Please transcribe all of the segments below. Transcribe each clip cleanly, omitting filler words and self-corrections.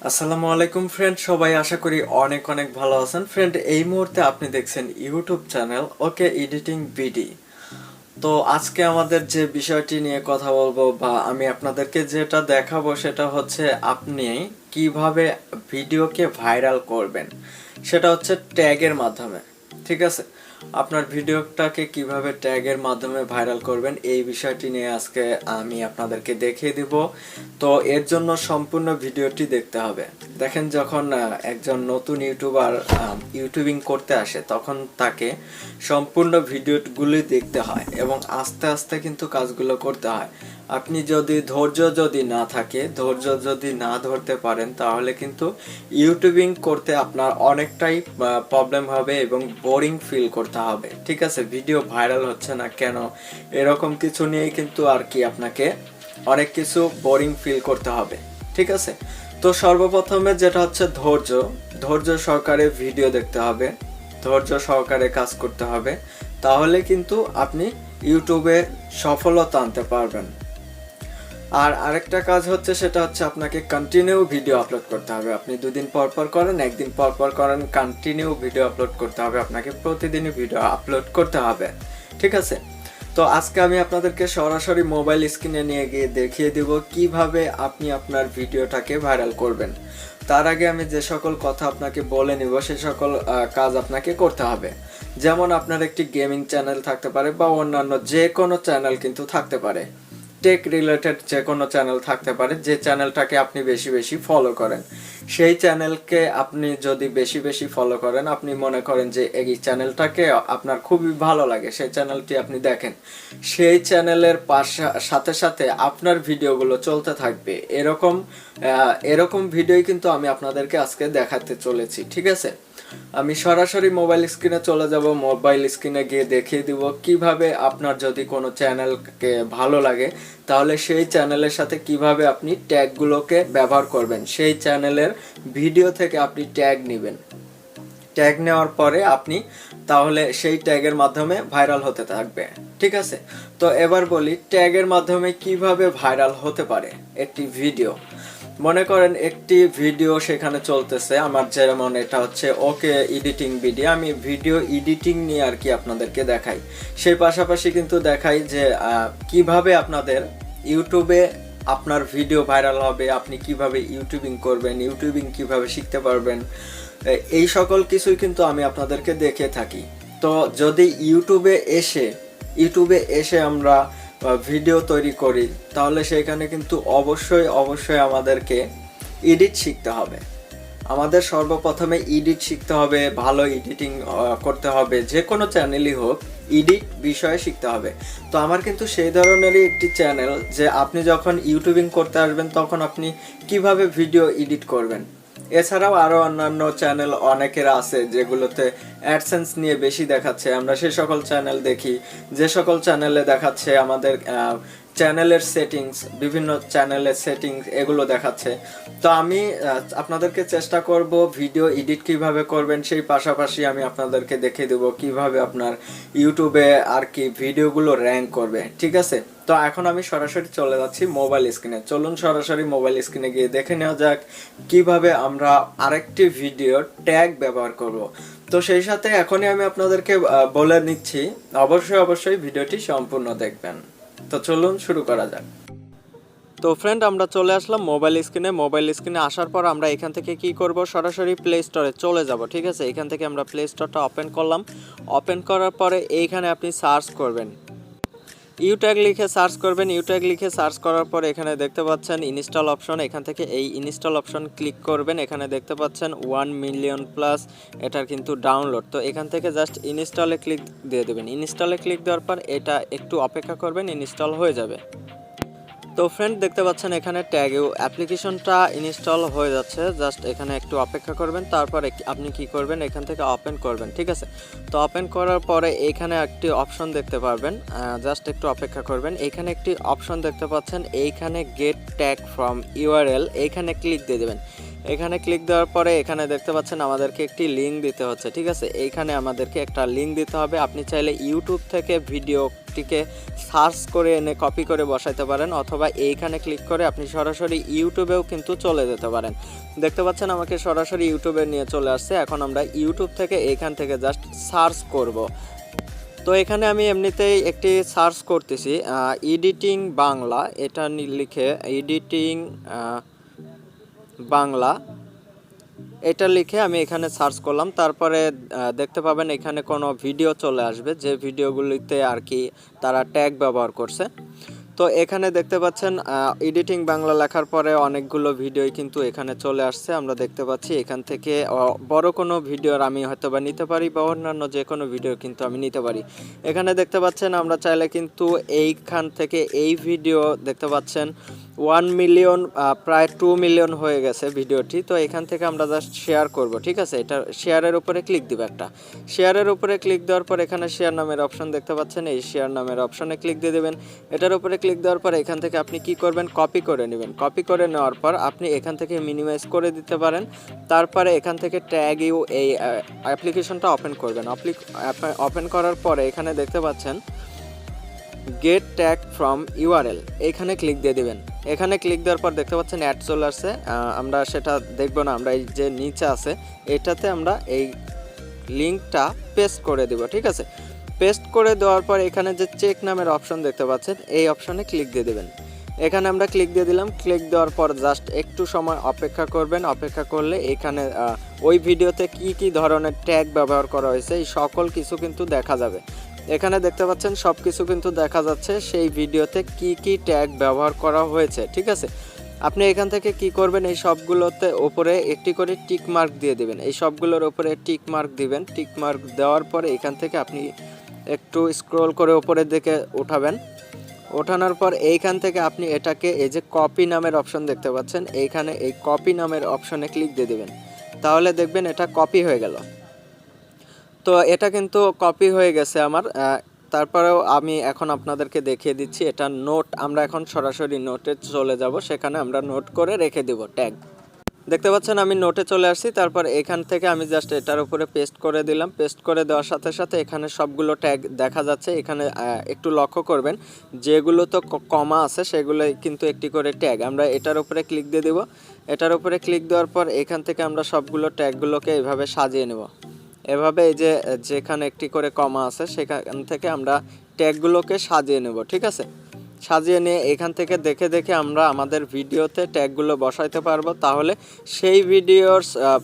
আসসালামু আলাইকুম ফ্রেন্ড, সবাই আশা করি অনেক অনেক ভালো আছেন। ফ্রেন্ড, এই মুহূর্তে আপনি দেখছেন YouTube channel okay editing BD. তো আজকে আমাদের যে বিষয়টি নিয়ে কথা বলবো বা আমি আপনাদেরকে যেটা দেখাবো সেটা হচ্ছে আপনি কিভাবে ভিডিওকে ভাইরাল করবেন, সেটা হচ্ছে ট্যাগের মাধ্যমে। ঠিক আছে, আপনার ভিডিওটাকে কিভাবে ট্যাগের মাধ্যমে ভাইরাল করবেন এই বিষয়টি নিয়ে আজকে আমি আপনাদেরকে দেখিয়ে দিব। তো এর জন্য সম্পূর্ণ ভিডিওটি দেখতে হবে। দেখেন, যখন একজন নতুন ইউটিউবার ইউটিউবিং করতে আসে তখন তাকে সম্পূর্ণ ভিডিওগুলি দেখতে হয় এবং আস্তে আস্তে কিন্তু কাজগুলো করতে হয়। আপনি যদি না থাকে, ধৈর্য যদি না ধরতে পারেন, তাহলে কিন্তু ইউটিউবিং করতে আপনার অনেকটাই প্রবলেম হবে এবং বোরিং ফিল করতে হবে। ঠিক আছে, ভিডিও ভাইরাল হচ্ছে না কেন, এরকম কিছু নিয়েই কিন্তু আর কি আপনাকে অনেক কিছু বোরিং ফিল করতে হবে। ঠিক আছে, তো সর্বপ্রথমে যেটা হচ্ছে ধৈর্য সহকারে ভিডিও দেখতে হবে, ধৈর্য সহকারে কাজ করতে হবে, তাহলে কিন্তু আপনি ইউটিউবে সফলতা আনতে পারবেন। আর আরেকটা কাজ হচ্ছে, সেটা হচ্ছে আপনাকে কন্টিনিউ ভিডিও আপলোড করতে হবে। আপনি দুদিন পর পর করেন, একদিন পর পর করেন, কন্টিনিউ ভিডিও আপলোড করতে হবে। আপনাকে প্রতিদিনই ভিডিও আপলোড করতে হবে। ঠিক আছে, তো আজকে আমি আপনাদেরকে সরাসরি মোবাইল স্ক্রিনে নিয়ে গিয়ে দেখিয়ে দিব কিভাবে আপনি আপনার ভিডিওটাকে ভাইরাল করবেন। তার আগে আমি যে সকল কথা আপনাকে বলে নিব সে সকল কাজ আপনাকে করতে হবে। যেমন আপনার একটি গেমিং চ্যানেল থাকতে পারে বা অন্যান্য যে কোনো চ্যানেল কিন্তু থাকতে পারে, টেক রিলেটেড যে কোনো চ্যানেল থাকতে পারে, যে চ্যানেলটাকে আপনি বেশি বেশি ফলো করেন। সেই চ্যানেলকে আপনি যদি বেশি বেশি ফলো করেন, আপনি মনে করেন যে এই চ্যানেলটাকে আপনার খুবই ভালো লাগে, সেই চ্যানেলটি আপনি দেখেন, সেই চ্যানেলের সাথে সাথে আপনার ভিডিওগুলো চলতে থাকবে। এরকম ভিডিওই কিন্তু আমি আপনাদেরকে আজকে দেখাতে চলেছি। ঠিক আছে, আমি সরাসরি মোবাইল স্ক্রিনে চলে যাব। মোবাইল স্ক্রিনে গিয়ে দেখিয়ে দিব কিভাবে আপনার যদি কোনো চ্যানেলকে ভালো লাগে তাহলে সেই চ্যানেলের সাথে কিভাবে আপনি ট্যাগগুলোকে ব্যবহার করবেন। সেই চ্যানেলের ভিডিও থেকে আপনি ট্যাগ নেবেন, ট্যাগ নেওয়ার পরে আপনি তাহলে সেই ট্যাগের মাধ্যমে ভাইরাল হতে থাকবে। ঠিক আছে, তো এবার বলি ট্যাগের মাধ্যমে কিভাবে ভাইরাল হতে পারে একটি ভিডিও। মনে করেন একটি ভিডিও সেখানে চলতেছে আমার, যেমন এটা হচ্ছে ওকে এডিটিং ভিডিও, আমি ভিডিও এডিটিং নিয়ে আর কি আপনাদেরকে দেখাই। সেই পাশাপাশি কিন্তু দেখাই যে কিভাবে আপনাদের ইউটিউবে আপনার ভিডিও ভাইরাল হবে, আপনি কিভাবে ইউটিউবিং করবেন, ইউটিউবিং কিভাবে শিখতে পারবেন, এই সকল কিছুই কিন্তু আমি আপনাদেরকে দেখে থাকি। তো যদি ইউটিউবে এসে আমরা ভিডিও তৈরি করি তাহলে সেখানে কিন্তু অবশ্যই আমাদেরকে এডিট শিখতে হবে। আমাদের সর্বপ্রথমে এডিট শিখতে হবে, ভালো এডিটিং করতে হবে, যে কোনো চ্যানেলই হোক এডিট বিষয়ে শিখতে হবে। তো আমার কিন্তু সেই ধরনেরই একটি চ্যানেল, যে আপনি যখন ইউটিউবিং করতে আসবেন তখন আপনি কিভাবে ভিডিও এডিট করবেন। এছাড়াও আরও অন্যান্য চ্যানেল অনেকের আছে যেগুলোতে অ্যাডসেন্স নিয়ে বেশি দেখাচ্ছে, আমরা সে সকল চ্যানেল দেখি। যে সকল চ্যানেলে দেখাচ্ছে আমাদের চ্যানেলের সেটিংস, বিভিন্ন চ্যানেলের সেটিংস এগুলো দেখাচ্ছে। তো আমি আপনাদেরকে চেষ্টা করব ভিডিও এডিট কিভাবে করবেন, সেই পাশাপাশি আমি আপনাদেরকে দেখিয়ে দেবো কিভাবে আপনার ইউটিউবে আর কি ভিডিওগুলো র্যাঙ্ক করবে। ঠিক আছে, তো এখন আমি সরাসরি চলে যাচ্ছি মোবাইল স্ক্রিনে। চলুন সরাসরি মোবাইল স্ক্রিনে গিয়ে দেখে নেওয়া যাক কিভাবে আমরা আরেকটি ভিডিও ট্যাগ ব্যবহার করব। তো সেই সাথে এখনই আমি আপনাদেরকে বলে নিচ্ছি, অবশ্যই ভিডিওটি সম্পূর্ণ দেখবেন। তো চলুন শুরু করা যাক। তো ফ্রেন্ড, আমরা চলে আসলাম মোবাইল স্ক্রিনে আসার পর আমরা এখান থেকে কি করব, সরাসরি প্লে স্টোরে চলে যাব। ঠিক আছে, এখান থেকে আমরা প্লে স্টোরটা ওপেন করলাম। ওপেন করার পরে এইখানে আপনি সার্চ করবেন, ইউট্যাগ লিখে সার্চ করবেন। ইউট্যাগ লিখে সার্চ করার পরে এখানে দেখতে পাচ্ছেন ইনস্টল অপশন, এখান থেকে এই ইনস্টল অপশন ক্লিক করবেন। এখানে দেখতে পাচ্ছেন 1 মিলিয়ন প্লাস এটার কিন্তু ডাউনলোড। তো এখান থেকে জাস্ট ইনস্টলে ক্লিক দিয়ে দেবেন। ইনস্টলে ক্লিক দেওয়ার পর এটা একটু অপেক্ষা করবেন, ইনস্টল হয়ে যাবে। তো ফ্রেন্ড, দেখতে পাচ্ছেন এখানে ট্যাগ অ্যাপ্লিকেশনটা ইনস্টল হয়ে যাচ্ছে, জাস্ট এখানে একটু অপেক্ষা করবেন। তারপরে আপনি কি করবেন, এখান থেকে ওপেন করবেন। ঠিক আছে, তো ওপেন করার পরে এখানে একটি অপশন দেখতে পারবেন, জাস্ট একটু অপেক্ষা করবেন। এখানে একটি অপশন দেখতে পাচ্ছেন, এইখানে গেট ট্যাগ ফ্রম ইউআরএল, এইখানে ক্লিক দিয়ে দেবেন। এখানে ক্লিক দেওয়ার পরে এখানে দেখতে পাচ্ছেন আমাদেরকে একটি লিঙ্ক দিতে হচ্ছে, ঠিক আছে। এইখানে আমাদেরকে একটা লিঙ্ক দিতে হবে। আপনি চাইলে ইউটিউব থেকে ভিডিওটিকে সার্চ করে এনে কপি করে বসাইতে পারেন, অথবা এইখানে ক্লিক করে আপনি সরাসরি ইউটিউবেও কিন্তু চলে যেতে পারেন। দেখতে পাচ্ছেন আমাকে সরাসরি ইউটিউবে নিয়ে চলে আসছে। এখন আমরা ইউটিউব থেকে এইখান থেকে জাস্ট সার্চ করব। তো এখানে আমি এমনিতেই একটি সার্চ করতেছি এডিটিং বাংলা, এটা লিখে এডিটিং বাংলা এটা লিখে আমি এখানে সার্চ করলাম। তারপরে দেখতে পাবেন এখানে কোনো ভিডিও চলে আসবে, যে ভিডিওগুলিতে আর কি তারা ট্যাগ ব্যবহার করছে। তো এখানে দেখতে পাচ্ছেন এডিটিং বাংলা লেখার পরে অনেকগুলো ভিডিওই কিন্তু এখানে চলে আসছে। আমরা দেখতে পাচ্ছি এখান থেকে বড় কোনো ভিডিওর আমি হয়তো বা নিতে পারি, বা অন্যান্য যে কোনো ভিডিও কিন্তু আমি নিতে পারি। এখানে দেখতে পাচ্ছেন আমরা চাইলে কিন্তু এইখান থেকে এই ভিডিও দেখতে পাচ্ছেন 1 মিলিয়ন, প্রায় 2 মিলিয়ন হয়ে গেছে ভিডিওটি। তো এখান থেকে আমরা জাস্ট শেয়ার করব, ঠিক আছে। এটা শেয়ারের উপরে ক্লিক দিব, একটা শেয়ারের উপরে ক্লিক দেওয়ার পর এখানে শেয়ার নামের অপশন দেখতে পাচ্ছেন, এই শেয়ার নামের অপশনে ক্লিক দিয়ে দেবেন। এটার উপরে ক্লিক দেওয়ার পর এখান থেকে আপনি কি করবেন, কপি করে নেবেন। কপি করে নেওয়ার পর আপনি এখান থেকে মিনিমাইজ করে দিতে পারেন। তারপরে এখান থেকে ট্যাগ ইউ এই অ্যাপ্লিকেশনটা ওপেন করবেন। ওপেন করার পরে এখানে দেখতে পাচ্ছেন গেট ট্যাগ ফ্রম ইউআরএল, এখানে ক্লিক দিয়ে দিবেন। এখানে ক্লিক দেওয়ার পর দেখতে পাচ্ছেন অ্যাড চলে আসছে। আমরা সেটা দেখব না, আমরা এই যে নিচে আছে এটাতে আমরা এই লিঙ্কটা পেস্ট করে দেব, ঠিক আছে। পেস্ট করে দেওয়ার পর এখানে যে চেক নামের অপশন দেখতে পাচ্ছেন, এই অপশনে ক্লিক দিয়ে দেবেন। এখানে আমরা ক্লিক দিয়ে দিলাম। ক্লিক দেওয়ার পর জাস্ট একটু সময় অপেক্ষা করবেন। অপেক্ষা করলে এখানে ওই ভিডিওতে কি কি ধরনের ট্যাগ ব্যবহার করা হয়েছে এই সকল কিছু কিন্তু দেখা যাবে। এখানে দেখতে পাচ্ছেন সব কিছু কিন্তু দেখা যাচ্ছে, সেই ভিডিওতে কি কি ট্যাগ ব্যবহার করা হয়েছে, ঠিক আছে। আপনি এখান থেকে কি করবেন, এই সবগুলোতে উপরে একটি করে টিক মার্ক দিয়ে দিবেন। এই সবগুলোর উপরে টিক মার্ক দিবেন। টিক মার্ক দেওয়ার পরে এখান থেকে আপনি একটু স্ক্রল করে উপরের দিকে উঠাবেন। ওঠানোর পর এইখান থেকে আপনি এটাকে এই যে কপি নামের অপশন দেখতে পাচ্ছেন, এইখানে এই কপি নামের অপশনে ক্লিক দিয়ে দেবেন। তাহলে দেখবেন এটা কপি হয়ে গেল। তো এটা কিন্তু কপি হয়ে গেছে আমার। তারপরেও আমি এখন আপনাদেরকে দেখিয়ে দিচ্ছি এটা নোট। আমরা এখন সরাসরি নোটে চলে যাব, সেখানে আমরা নোট করে রেখে দেব ট্যাগ। দেখতে পাচ্ছেন আমি নোটে চলে আসছি। তারপর এখান থেকে আমি জাস্ট এটার উপরে পেস্ট করে দিলাম। পেস্ট করে দেওয়ার সাথে সাথে এখানে সবগুলো ট্যাগ দেখা যাচ্ছে। এখানে একটু লক্ষ্য করবেন যেগুলো তো কমা আছে সেগুলোই কিন্তু একটি করে ট্যাগ। আমরা এটার উপরে ক্লিক দিয়ে দেব। এটার উপরে ক্লিক দেওয়ার পর এখান থেকে আমরা সবগুলো ট্যাগগুলোকে এইভাবে সাজিয়ে নেব। এভাবে এই যে যেখানে একটি করে কমা আছে সেখান থেকে আমরা ট্যাগগুলোকে সাজিয়ে নেব, ঠিক আছে। সাজিয়ে নিয়ে এখান থেকে দেখে দেখে আমরা আমাদের ভিডিওতে ট্যাগগুলো বসাইতে পারবো। তাহলে সেই ভিডিওর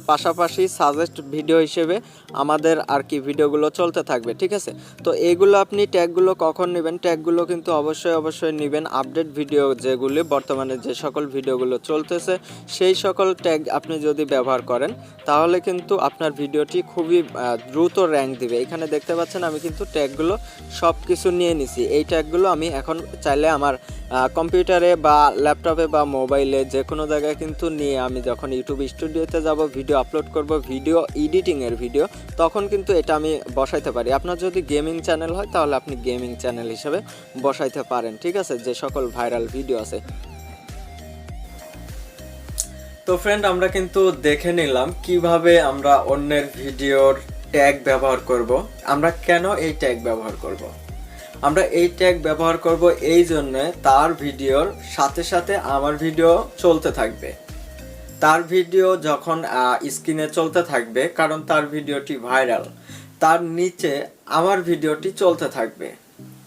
পাশাপাশি সাজেস্ট ভিডিও হিসেবে আমাদের আর কি ভিডিওগুলো চলতে থাকবে, ঠিক আছে। তো এইগুলো আপনি ট্যাগগুলো কখন নেবেন, ট্যাগগুলো কিন্তু অবশ্যই নেবেন আপডেট ভিডিও যেগুলি বর্তমানে যে সকল ভিডিওগুলো চলতেছে সেই সকল ট্যাগ আপনি যদি ব্যবহার করেন তাহলে কিন্তু আপনার ভিডিওটি খুবই দ্রুত র্যাঙ্ক দিবে। এখানে দেখতে পাচ্ছেন আমি কিন্তু ট্যাগগুলো সব কিছু নিয়ে নিছি। এই ট্যাগগুলো আমি এখন চাইলে আমার কম্পিউটারে বা ল্যাপটপে বা মোবাইলে যে কোনো জায়গায় কিন্তু নিয়ে আমি যখন ইউটিউব স্টুডিওতে যাব ভিডিও আপলোড করব, ভিডিও এডিটিংয়ের ভিডিও, তখন কিন্তু এটা আমি বসাইতে পারি। আপনার যদি গেমিং চ্যানেল হয় তাহলে আপনি গেমিং চ্যানেল হিসেবে বসাইতে পারেন, ঠিক আছে, যে সকল ভাইরাল ভিডিও আছে। তো ফ্রেন্ড, আমরা কিন্তু দেখে নিলাম কিভাবে আমরা অন্যের ভিডিওর ট্যাগ ব্যবহার করব। আমরা কেন এই ট্যাগ ব্যবহার করব? আমরা এই ট্যাগ ব্যবহার করব এই জন্য তার ভিডিওর সাথে সাথে আমার ভিডিও চলতে থাকবে। তার ভিডিও যখন স্ক্রিনে চলতে থাকবে, কারণ তার ভিডিওটি ভাইরাল, তার নিচে আমার ভিডিওটি চলতে থাকবে।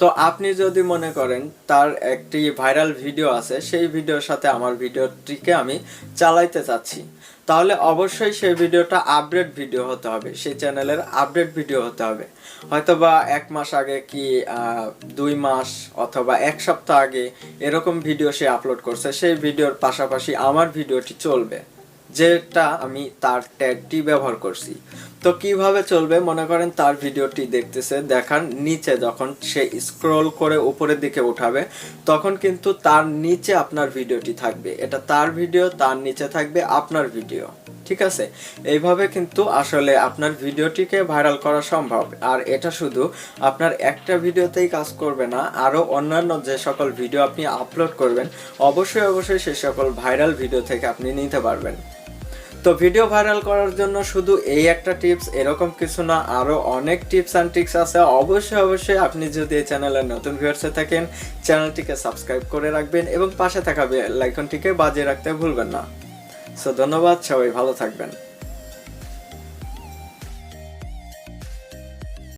তো আপনি যদি মনে করেন তার একটি ভাইরাল ভিডিও আছে, সেই ভিডিওর সাথে আমার ভিডিওটিকে আমি চালাইতে চাচ্ছি, তাহলে অবশ্যই সেই ভিডিওটা আপডেট ভিডিও হতে হবে, সেই চ্যানেলের আপডেট ভিডিও হতে হবে। হয়তোবা 1 মাস আগে কি 2 মাস অথবা 1 সপ্তাহ আগে এরকম ভিডিও সে আপলোড করছে, সেই ভিডিওর পাশাপাশি আমার ভিডিওটি চলবে, যেটা আমি তার ট্যাগটি ব্যবহার করছি। তো কিভাবে চলবে, মনে করেন তার ভিডিওটি দেখতেছে, দেখার নিচে যখন সে স্ক্রল করে উপরের দিকে উঠাবে তখন কিন্তু তার নিচে আপনার ভিডিওটি থাকবে। এটা তার ভিডিও, তার নিচে থাকবে আপনার ভিডিও, ঠিক আছে। এইভাবে কিন্তু আসলে আপনার ভিডিওটিকে ভাইরাল করা সম্ভব। আর এটা শুধু আপনার একটা ভিডিওতেই কাজ করবে না, আরও অন্যান্য যে সকল ভিডিও আপনি আপলোড করবেন অবশ্যই সেই সকল ভাইরাল ভিডিও থেকে আপনি নিতে পারবেন। তো ভিডিও ভাইরাল করার জন্য শুধু এই একটা টিপস এরকম কিছু না, আরো অনেক টিপস অ্যান্ড ট্রিক্স আছে। অবশ্যই আপনি যদি এই চ্যানেলের নতুন ভিউয়ার্সে থাকেন, চ্যানেলটিকে সাবস্ক্রাইব করে রাখবেন এবং পাশে থাকা বেল আইকনটিকে বাজিয়ে রাখতে ভুলবেন না। সো ধন্যবাদ, সবাই ভালো থাকবেন।